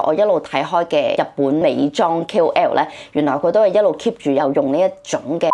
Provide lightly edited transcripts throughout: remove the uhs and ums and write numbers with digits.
我一路睇開嘅日本美妝 KOL 咧，原來佢都係一路 keep 住有用呢一種嘅。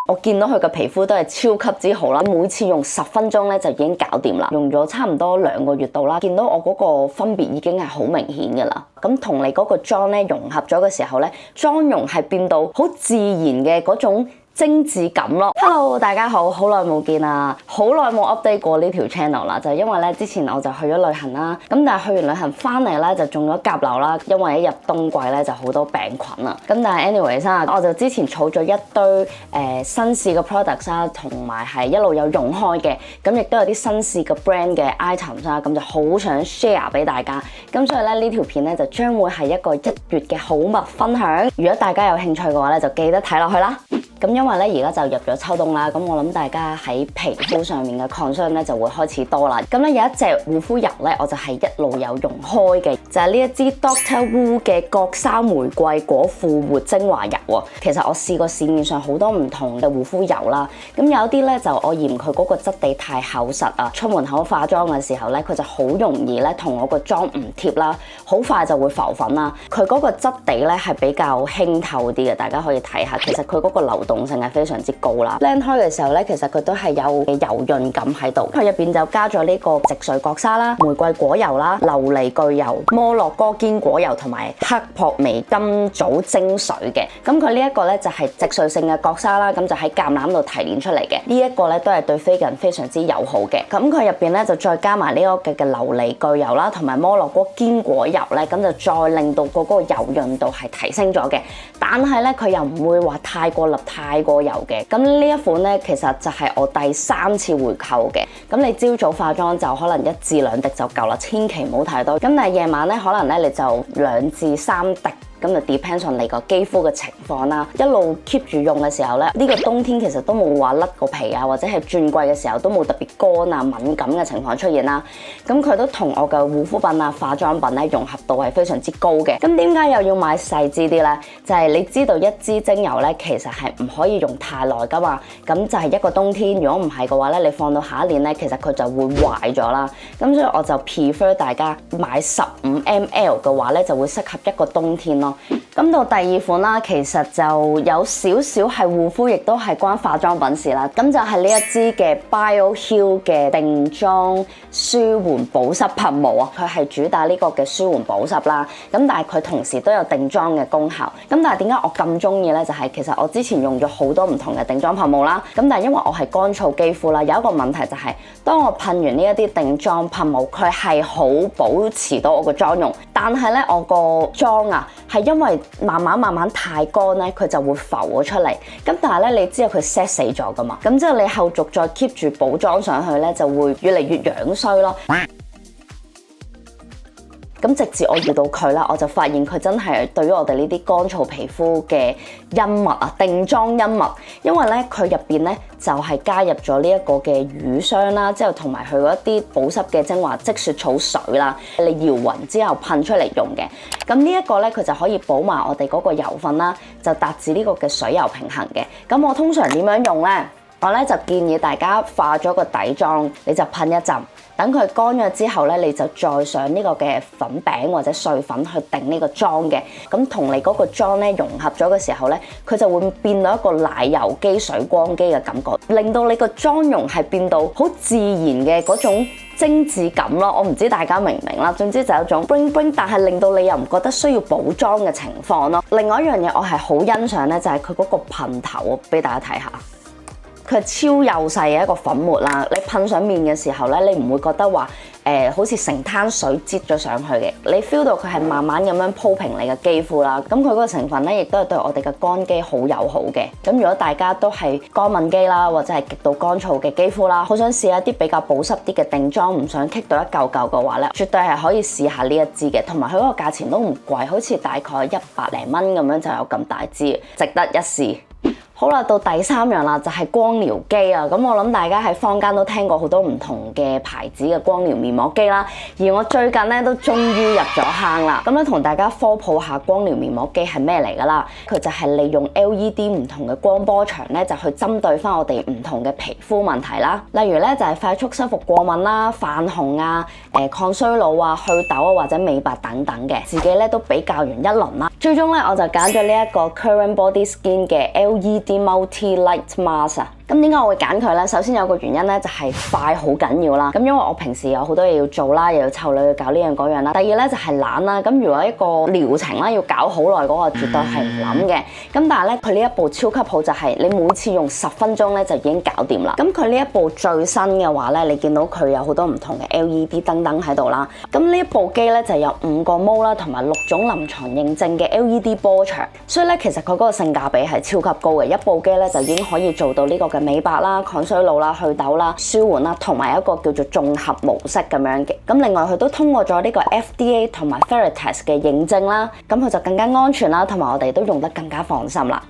我見到佢嘅皮膚都係超級之好啦，每次用10分鐘咧就已經搞掂啦，用咗差唔多2個月度啦，見到我嗰個分別已經係好明顯㗎啦。咁同你嗰個妝咧融合咗嘅時候咧，妝容係變到好自然嘅嗰種精緻感咯。Hello， 大家好，好耐冇見啦，好耐冇 update 過呢條 channel 啦，就係因為咧之前我就去咗旅行啦，咁但係去完旅行翻嚟咧就中咗甲流啦，因為一入冬季咧就好多病菌啦。咁但係 anyways 我就之前儲咗一堆新試嘅 products 啦，同埋係一路有用開嘅，咁亦都有啲新試嘅 brand 嘅 items 啦，咁就好想 share 俾大家。咁所以咧呢條片咧就將會係一個1月嘅好物分享。如果大家有興趣嘅話咧，就記得睇落去啦。咁因為咧而家就入咗秋冬啦，咁我諗大家喺皮膚上面嘅 concern 咧就會開始多啦。咁咧有一隻護膚油咧，我就係一路有用開嘅，就係呢一支 Dr. Wu 嘅國山玫瑰果復活精華油喎。其實我試過市面上好多唔同嘅護膚油啦，咁有啲咧就我嫌佢嗰個質地太厚實啊，出門口化妝嘅時候咧，佢就好容易咧同我個妝唔貼啦，好快就會浮粉啦。佢嗰個質地咧係比較輕透啲嘅，大家可以睇下，其實佢嗰個流動性係非常之高啦。靚開嘅時候咧，其實佢都係有油潤感喺度。佢入邊就加咗呢個植萃角鯊啦、玫瑰果油啦、琉璃巨油、摩洛哥堅果油同埋黑朴美金棗精水嘅。咁佢呢一個咧就係植萃性嘅角鯊啦，咁就喺橄欖度提煉出嚟嘅。呢一個咧都係對 vegan 非常之友好嘅。咁佢入邊咧就再加埋呢個嘅琉璃巨油啦，同埋摩洛哥堅果油咧，咁就再令到嗰個油潤度係提升咗嘅。但係咧佢又唔會話太過立太過油嘅。咁呢一款咧其實就係我第3次回購嘅。咁你朝早化妝就可能1至2滴就夠啦，千祈唔好太多。咁但係夜晚咧可能咧你就2至3滴。咁就 depends on 你個肌膚嘅情況啦，一路 keep 住用嘅時候咧，呢個冬天其實都冇話甩個皮啊，或者係轉季嘅時候都冇特別乾啊敏感嘅情況出現啦。咁佢都同我嘅護膚品啊、化妝品咧融合度係非常之高嘅。咁點解又要買細支啲咧？就係你知道一支精油咧，其實係唔可以用太耐噶嘛。咁就係一個冬天，如果唔係嘅話咧，你放到下一年咧，其實佢就會壞咗啦。咁所以我就 prefer 大家買15 ml 嘅話咧，就會適合一個冬天咯。咁到第2款啦，其實就有少少係護膚，亦都係關化妝品事啦。咁就係呢一支嘅 BioHeal 嘅定妝舒緩保濕噴霧啊，佢係主打呢個嘅舒緩保濕啦。咁但係佢同時都有定妝嘅功效。咁但係點解我咁中意咧？就係其實我之前用咗好多唔同嘅定妝噴霧啦。咁但係因為我係乾燥肌膚啦，有一個問題就係當我噴完呢一啲定妝噴霧，佢係好保持到我個妝容，但係咧我個妝啊係因為慢慢太乾咧，佢就會浮咗出嚟。咁但係咧，你知道佢 set 死咗噶嘛？咁之後你後續再 keep 住補妝上去咧，就會越嚟越樣衰咯。咁直至我遇到佢啦，我就發現佢真係對於我哋呢啲乾燥皮膚嘅恩物啊，定妝恩物。因為咧佢入邊咧就係加入咗呢一個嘅乳霜啦，之後同埋佢嗰一啲保濕嘅精華積雪草水啦，你搖勻之後噴出嚟用嘅。咁呢一個咧佢就可以補埋我哋嗰個油分啦，就達至呢個嘅水油平衡嘅。咁我通常點樣用咧？我咧就建議大家化咗個底妝，你就噴一陣。等佢乾咗之後咧，你就再上呢個嘅粉餅或者碎粉去定呢個妝嘅。咁同你嗰個妝咧融合咗嘅時候咧，佢就會變到一個奶油肌水光肌嘅感覺，令到你個妝容係變到好自然嘅嗰種精緻感咯。我唔知大家明唔明啦。總之就有一種 bling bling，但係令到你又唔覺得需要補妝嘅情況咯。另外一樣嘢我係好欣賞咧，就係佢嗰個噴頭，俾大家睇下。佢係超幼細嘅一個粉末啦，你噴上面嘅時候咧，你唔會覺得話好似成灘水擠咗上去嘅，你 feel 到佢係慢慢咁樣鋪平你嘅肌膚啦。咁佢嗰個成分咧，亦都係對我哋嘅乾肌好友好嘅。咁如果大家都係乾敏肌啦，或者係極度乾燥嘅肌膚啦，好想試一啲比較保濕啲嘅定妝，唔想棘到一嚿嚿嘅話咧，絕對係可以試下呢一支嘅。同埋佢嗰個價錢都唔貴，好似大概100零蚊咁樣就有咁大支，值得一試。好啦，到第3樣啦，就係光療機啊。咁我諗大家喺坊間都聽過好多唔同嘅牌子嘅光療面膜機啦。而我最近咧都終於入咗坑啦。咁咧同大家科普下光療面膜機係咩嚟㗎啦？佢就係利用 LED 唔同嘅光波長咧，就去針對翻我哋唔同嘅皮膚問題啦。例如咧就係快速修復過敏啦、泛紅啊、抗衰老啊、祛痘啊或者美白等等嘅。自己咧都比較完一輪啦，最終咧我就揀咗呢一個 Current Body Skin 嘅 LED Multi Light Mask 啊。咁點解我會揀佢咧？首先有個原因咧，就係快好緊要啦。咁因為我平時有好多嘢要做啦，又要湊女去搞呢樣嗰樣啦。第二咧就係懶啦。咁如果一個療程啦要搞好耐嗰個，絕對係唔諗嘅。咁但係咧，佢呢一部超級好就係你每次用10分鐘咧就已經搞掂啦。咁佢呢一部最新嘅話咧，你見到佢有好多唔同嘅 LED 燈燈喺度啦。咁呢一部機咧就有5個毛啦，同埋6種臨床認證嘅 LED 波長，所以咧其實佢嗰個性價比係超級高嘅。一部機咧就已經可以做到呢個嘅美白啦、抗衰老啦、祛痘啦、舒緩啦，同埋一個叫做綜合模式咁樣嘅。咁另外佢都通過咗呢個 FDA 同埋 Theranos 嘅認證啦，咁佢就更加安全啦，同埋我哋都用得更加放心啦。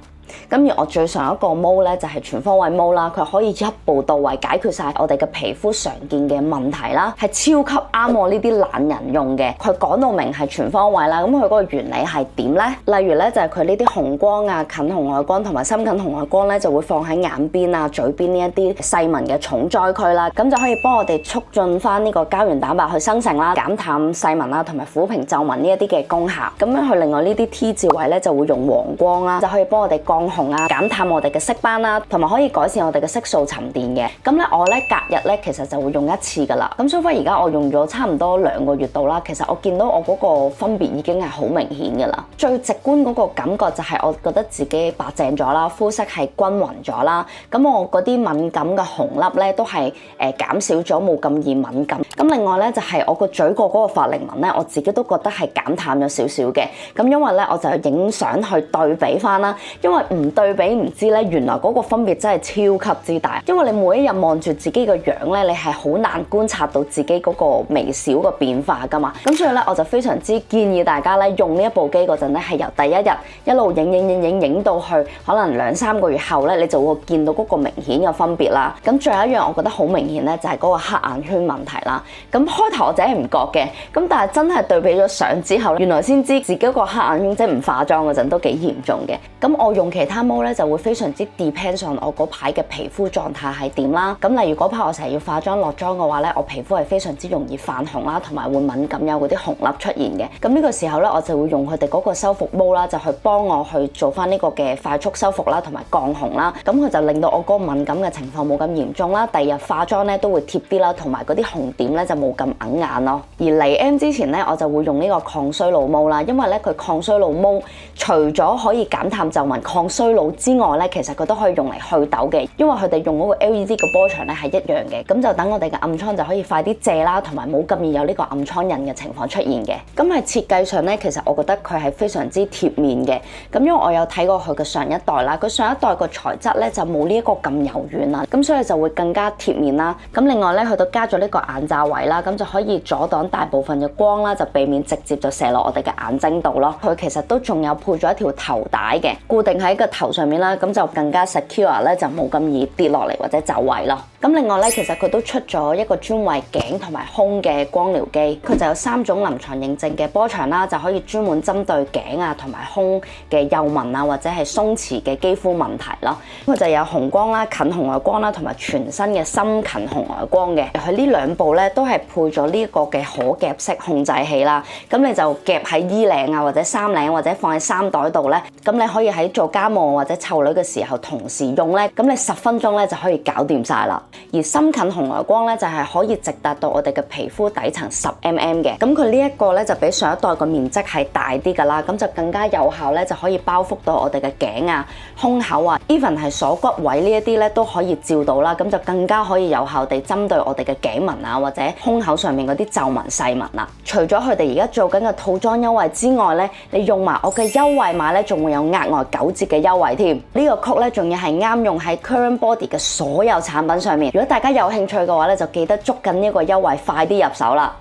咁而我最上一個毛咧就係全方位毛啦，佢可以一步到位解決晒我哋嘅皮膚常見嘅問題啦，係超級啱我呢啲懶人用嘅。佢講到明係全方位啦，咁佢嗰個原理係點咧？例如咧就係佢呢啲紅光啊、近紅外光同埋深近紅外光咧，就會放喺眼邊啊、嘴邊呢一啲細紋嘅重災區啦，咁就可以幫我哋促進翻呢個膠原蛋白去生成啦，減淡細紋啦，同埋撫平皺紋呢一啲嘅功效。咁樣佢另外呢啲 T 字位咧就會用黃光啦，就可以幫我哋降紅啊，減淡我哋嘅色斑啦，同埋可以改善我哋嘅色素沉澱嘅。咁咧我咧隔日咧其實就會用一次噶啦。咁 so far而家我用咗差唔多2個月度啦，其實我見到我嗰個分別已經係好明顯噶啦。最直觀嗰個感覺就係我覺得自己白淨咗啦，膚色係均勻咗啦。咁我嗰啲敏感嘅紅粒咧都係減少咗，冇咁易敏感。咁另外咧就係我個嘴角嗰個法令紋咧，我自己都覺得係減淡咗少少嘅。咁因為咧我就影相去對比翻啦，因為唔對比唔知咧，原來嗰個分別真係超級之大。因為你每一日望住自己個樣咧，你係好難觀察到自己嗰個微小嘅變化噶嘛。咁所以咧，我就非常之建議大家咧用呢一部機嗰陣咧，係由第一日一路影到去可能2-3個月後咧，你就會見到嗰個明顯嘅分別啦。咁最後一樣我覺得好明顯咧，就係嗰個黑眼圈問題啦。咁開頭我自己唔覺嘅，咁但係真係對比咗相之後，原來先知自己嗰個黑眼圈即係唔化妝嗰陣都幾嚴重嘅。咁我用其他毛咧就會非常之 depends on 我嗰排嘅皮膚狀態係點啦。咁例如嗰排我成日要化妝落妝嘅話咧，我皮膚係非常之容易泛紅啦，同埋會敏感有嗰啲紅粒出現嘅。咁呢個時候咧，我就會用佢哋嗰個修復毛啦，就去幫我去做翻呢個嘅快速修復啦，同埋降紅啦。咁佢就令到我嗰個敏感嘅情況冇咁嚴重啦。第二日化妝咧都會貼啲啦，同埋嗰啲紅點咧就冇咁揞眼咯。而嚟 M 之前咧，我就會用呢個抗衰老毛啦，因為咧佢抗衰老毛除咗可以減淡皺紋、抗衰老之外咧，其實佢都可以用嚟祛痘嘅，因為佢哋用嗰個 LED 嘅波長咧係一樣嘅，咁就等我哋嘅暗瘡就可以快啲借啦，同埋冇咁易有呢個暗瘡印嘅情況出現嘅。咁喺設計上咧，其實我覺得佢係非常之貼面嘅。咁因為我有睇過佢嘅上一代啦，佢上一代個材質咧就冇呢一個咁柔軟啦，咁所以就會更加貼面啦。咁另外咧，佢都加咗呢個眼罩位啦，咁就可以阻擋大部分嘅光啦，就避免直接就射落我哋嘅眼睛度咯。佢其實都仲有配咗一條頭帶嘅，固定喺個頭上面啦，咁就更加 secure 咧，就冇咁易跌落嚟或者走位咯。咁另外咧，其實佢都出咗一個專為頸同埋胸嘅光療機，佢就有3種臨床認證嘅波長啦，就可以專門針對頸啊同埋胸嘅幼紋啊或者係鬆弛嘅肌膚問題咯。佢就有紅光啦、近紅外光啦同埋全身嘅深近紅外光嘅。佢呢2部咧都係配咗呢一個嘅可夾式控制器啦，咁你就夾喺衣領啊或者衫領或者放喺衫袋度咧，咁你可以喺做家務或者湊女嘅時候同時用咧，咁你10分鐘咧就可以搞掂晒啦。而深近紅外光咧就係可以直達到我哋嘅皮膚底層10mm嘅，咁佢呢一個咧就比上一代個面積係大啲噶啦，咁就更加有效咧就可以包覆到我哋嘅頸啊、胸口啊 ，even 係鎖骨位呢一啲咧都可以照到啦，咁就更加可以有效地針對我哋嘅頸紋啊或者胸口上面嗰啲皺紋細紋啦。除咗佢哋而家做緊嘅套裝優惠之外咧，你用埋我嘅優惠碼咧，仲會有額外9折嘅優惠添。呢個曲咧仲要係啱用喺 Current Body 嘅所有產品上面。如果大家有興趣嘅話咧，就記得捉緊呢個優惠，快啲入手啦！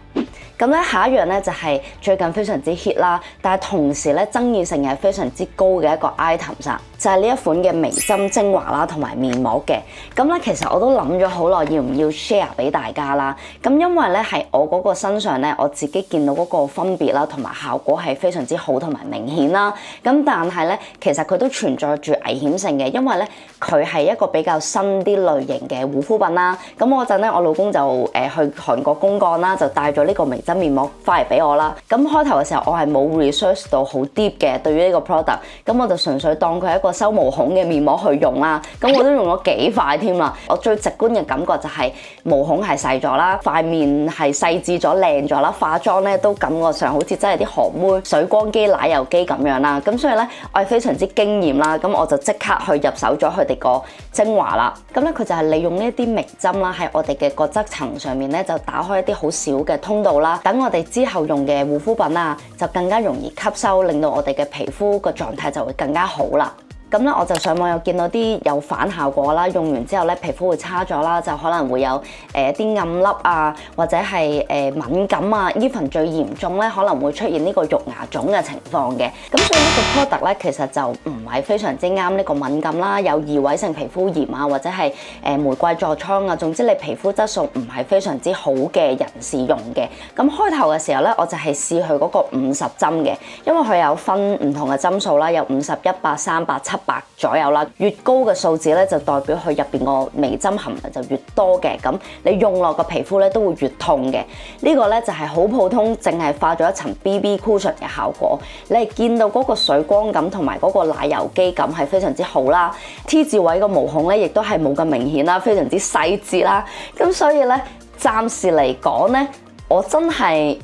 咁咧下一樣咧就係最近非常之 hit 啦，但係同時咧爭議性係非常之高嘅一個 item 啊，就係呢一款嘅微針精華啦同埋面膜嘅。咁咧其實我都諗咗好耐要唔要 share 俾大家啦。咁因為咧係我嗰個身上咧我自己見到嗰個分別啦同埋效果係非常之好同埋明顯啦。咁但係咧其實佢都存在住危險性嘅，因為咧佢係一個比較新啲類型嘅護膚品啦。咁嗰陣咧我老公就去韓國公幹啦，就帶咗呢個微針面膜翻嚟俾我啦。咁開頭嘅時候我係冇 research 到好 deep 嘅對於呢個 product， 咁我就純粹當佢係一個收毛孔嘅面膜去用啦。咁我都用咗幾塊添啦。我最直觀嘅感覺就係毛孔係細咗啦，塊面係細緻咗靚咗啦，化妝咧都感覺上好似真係啲韓妹水光肌奶油肌咁樣啦。咁所以咧我係非常之驚豔啦。咁我就即刻去入手咗佢哋個精華啦。咁咧佢就係利用呢一啲微針啦，喺我哋嘅角質層上面咧就打開一啲好小嘅通道啦，等我哋之後用嘅護膚品啊就更加容易吸收，令到我哋嘅皮膚個狀態就會更加好啦。咁咧我就上網又見到啲有反效果啦，用完之後咧皮膚會差咗啦，就可能會有啲暗粒啊，或者係敏感啊 even 最嚴重咧可能會出現呢個肉芽腫嘅情況嘅。咁所以呢個 product 咧其實就唔係非常之啱呢個敏感啦，有異位性皮膚炎啊，或者係玫瑰痤瘡啊，總之你皮膚質素唔係非常之好嘅人士用嘅。咁開頭嘅時候咧我就係試佢嗰個50針嘅，因為佢有分唔同嘅針數啦，有50、100、300、700左右啦，越高嘅數字咧就代表佢入邊個微針含量就越多嘅，咁你用落個皮膚咧都會越痛嘅。呢個咧就係好普通，淨係化咗一層 BB cushion 嘅效果，你係見到嗰個水光感同埋嗰個奶油肌感係非常之好啦。T 字位個毛孔咧亦都係冇咁明顯啦，非常之細緻啦。咁所以咧暫時嚟講咧，我真係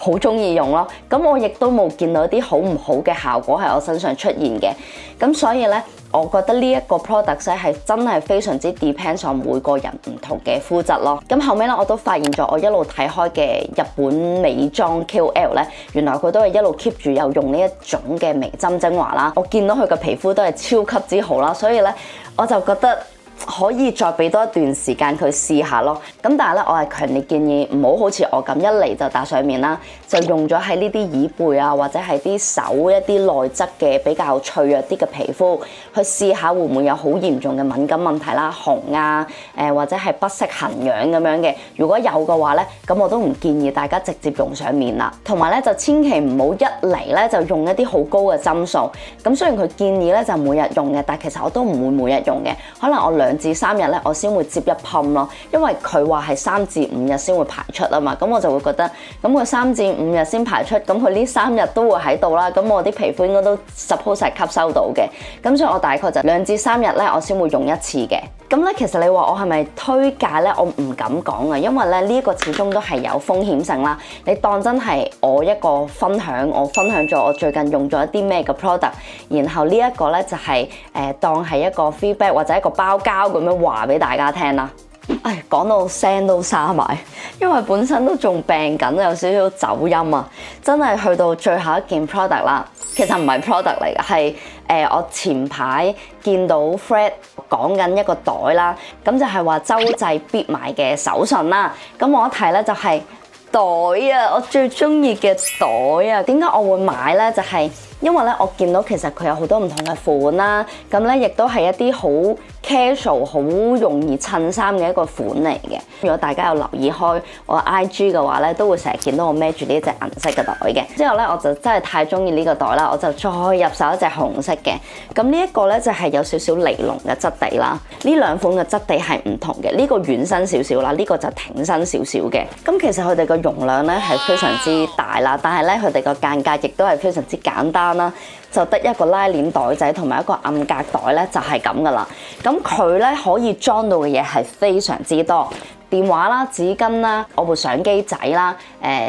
好中意用咯，咁我亦都冇見到啲好唔好嘅效果喺我身上出現嘅，咁所以咧，我覺得呢一個 product 咧係真係非常之 depends on 每個人唔同嘅膚質咯。咁後尾咧，我都發現咗我一路睇開嘅日本美妝 KOL 咧，原來佢都係一路 keep 住有用呢一種嘅微針精華啦。我見到佢嘅皮膚都係超級之好啦，所以咧我就覺得可以再俾多一段時間佢試下咯。咁但係咧，我係強烈建議唔好好似我咁一嚟就打上面啦，就用咗喺呢啲椅背啊，或者係啲手一啲內側嘅比較脆弱啲嘅皮膚去試下會唔會有好嚴重嘅敏感問題啦，紅啊，或者係不適痕癢咁樣嘅。如果有嘅話咧，咁我都唔建議大家直接用上面啦。同埋咧，就千祈唔好一嚟咧就用一啲好高嘅針數。咁雖然佢建議咧就每日用嘅，但其實我都唔會每日用嘅，可能我2至3日咧，我先會接一噴咯，因為佢話係3至5日先會排出啊嘛，咁我就會覺得，咁佢3至5日先排出，咁佢呢3日都會喺度啦，咁我啲皮膚應該都 suppose 係吸收到嘅，咁所以我大概就2至3日咧，我先會用一次嘅。咁咧，其實你話我係咪推介咧？我唔敢講啊，因為咧呢一個始終都係有風險性啦。你當真係我一個分享，我分享咗我最近用咗一啲咩嘅 product， 然後呢一個咧就係當係一個 feedback 或者一個包膠咁樣話俾大家聽啦。唉，講到聲都沙埋，因為本身都仲病緊，有少少走音啊！真係去到最後一件 product 啦，其實唔係 product 嚟嘅，係我前排見到 Fred 講緊一個袋啦，咁就係話周濟必買嘅手信啦。咁我一睇咧就係袋啊，我最中意嘅袋啊！點解我會買咧？就係因為咧，我見到其實佢有好多唔同嘅款啦，咁咧亦都係一啲好 casual、好容易襯衫嘅一個款嚟嘅。如果大家有留意開我 IG 嘅話咧，都會成日見到我孭住呢一隻銀色嘅袋嘅。之後咧，我就真係太中意呢個袋啦，我就再入手一隻紅色嘅。咁呢一個咧就係有少少尼龍嘅質地啦。呢兩款嘅質地係唔同嘅，呢個軟身少少啦，呢個就挺身少少嘅。咁其實佢哋個容量咧係非常之大啦，但係咧佢哋個間隔亦都係非常之簡單啦，就得一個拉鏈袋仔同埋一個暗格袋咧，就係咁噶啦。咁佢咧可以裝到嘅嘢係非常之多。電話啦、紙巾啦、我部相機仔啦、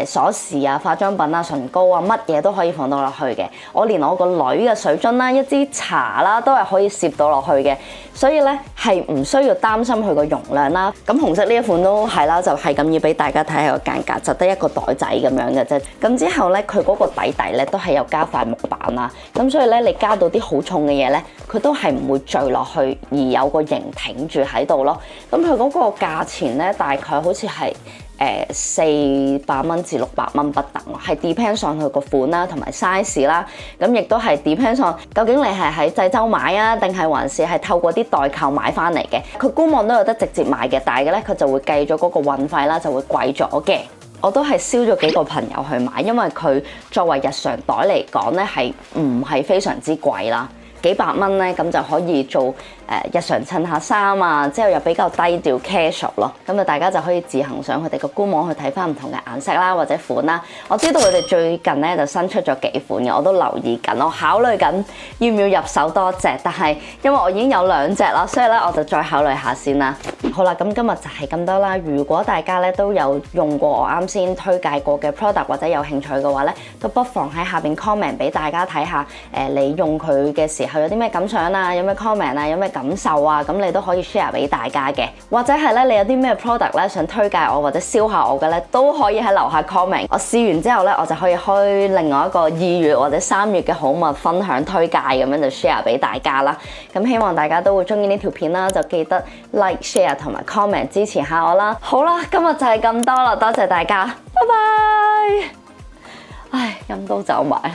鎖匙啊、化妝品啊、唇膏啊，乜嘢都可以放到落去嘅。我連我個女嘅水樽啦、一支茶啦，都係可以攝到落去嘅。所以咧係唔需要擔心佢個容量啦。咁紅色呢一款都係啦，就係咁要俾大家睇下個間隔，就得一個袋仔咁樣嘅啫。咁之後咧，佢嗰個底咧都係有加塊木板啦。咁所以咧，你加到啲好重嘅嘢咧，佢都係唔會墜落去，而有個形挺住喺度咯。咁佢嗰個價錢咧咧，大概好似係400蚊至600蚊不等，係 depend 上佢個款啦，同埋 size 啦，咁亦都係 depend 上究竟你係喺濟州買啊，定係還是係透過啲代購買翻嚟嘅。佢官網都有得直接買嘅，但係咧佢就會計咗嗰個運費啦，就會貴咗嘅。我都係燒咗幾個朋友去買，因為佢作為日常袋嚟講咧，係唔係非常之貴啦。幾百蚊咧，咁就可以做日常襯下衫啊，之後又比較低調 casual 咯。咁啊，大家就可以自行上佢哋個官網去睇翻唔同嘅顏色啦，或者款啦。我知道佢哋最近咧就新出咗幾款嘅，我都留意緊，我考慮緊要唔要入手多隻，但係因為我已經有2隻啦，所以咧我就再考慮下先啦。好啦，咁今日就係咁多啦。如果大家咧都有用過我啱先推介過嘅 product 或者有興趣嘅話咧，都不妨喺下邊 comment 俾大家睇下，你用佢嘅時候有啲咩感想啊，有咩 comment 啊，有咩感受啊，咁你都可以 share 俾大家嘅。或者係咧，你有啲咩 product 咧想推介我或者燒下我嘅咧，都可以喺樓下 comment。我試完之後咧，我就可以開另外一個2月或者3月嘅好物分享推介，咁樣就 share 俾大家啦。咁希望大家都會中意呢條片啦，就記得 like、share 同埋 comment 支持下我啦。好啦，今日就係咁多啦，多謝大家，拜拜。唉，飲都走埋啦。